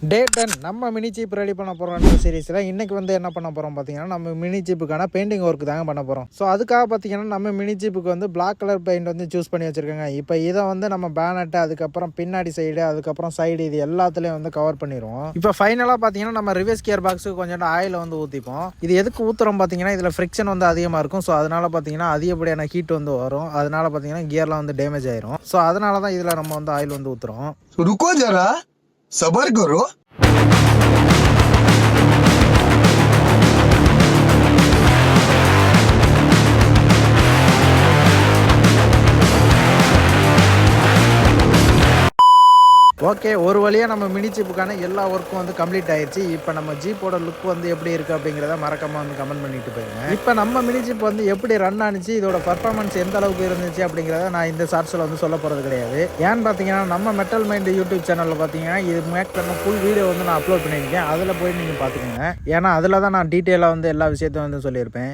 டே 10 நம்ம mini jeep ready பண்ண போகிறோம் சீரீஸில் இன்றைக்கி வந்து என்ன பண்ண போகிறோம் பார்த்தீங்கன்னா நம்ம மினி ஜீப்புக்கான பெயிண்டிங் ஒர்க் தாங்க பண்ண போகிறோம். ஸோ அதுக்காக பார்த்தீங்கன்னா நம்ம மினி ஜீப்புக்கு வந்து பிளாக் கலர் பெயிண்ட் வந்து சூஸ் பண்ணி வச்சுருக்கோங்க. இப்போ இதை வந்து நம்ம பேனட்டு, அதுக்கப்புறம் பின்னாடி சைடு, அதுக்கப்புறம் சைடு, இது எல்லாத்துலேயும் வந்து கவர் பண்ணிடுவோம். இப்போ ஃபைனலாக பார்த்தீங்கன்னா நம்ம ரிவர்ஸ் கியர் பாக்ஸுக்கு கொஞ்சம் ஆயில் வந்து ஊற்றிப்போம். இது எதுக்கு ஊற்றுறோம் பார்த்தீங்கன்னா இதில் ஃப்ரிக்ஷன் வந்து அதிகமாக இருக்கும். ஸோ அதனால் பார்த்தீங்கன்னா அதிகப்படியான ஹீட் வந்து வரும். அதனால பார்த்தீங்கன்னா கியர்லாம் வந்து டேமேஜ் ஆயிரும். ஸோ அதனால தான் இதில் நம்ம வந்து ஆயில் வந்து ஊற்றுறோம். रुको जरा सबर करो. ஓகே, ஒரு வழியாக நம்ம மினி ஜீப்புக்கான எல்லா ஒர்க்கும் வந்து கம்ப்ளீட் ஆயிடுச்சு. இப்போ நம்ம ஜீப்போட லுக் வந்து எப்படி இருக்குது அப்படிங்கிறத மறக்காம வந்து கமெண்ட் பண்ணிட்டு போயிருங்க. இப்போ நம்ம மினி ஜீப் வந்து எப்படி ரன் ஆனிச்சு, இதோட பர்ஃபார்மன்ஸ் எந்த அளவுக்கு இருந்துச்சு அப்படிங்கிறத நான் இந்த ஷார்ட்ஸில் வந்து சொல்ல போகிறது கிடையாது. ஏன்னு பார்த்தீங்கன்னா நம்ம மெட்டல் மைண்ட் யூடியூப் சேனலில் பார்த்தீங்கன்னா இது மேக் பண்ண ஃபுல் வீடியோ வந்து நான் அப்லோட் பண்ணியிருக்கேன். அதில் போய் நீங்கள் பார்த்துக்கோங்க. ஏன்னா அதில் தான் நான் டீட்டெயிலாக வந்து எல்லா விஷயத்தையும் வந்து சொல்லியிருப்பேன்.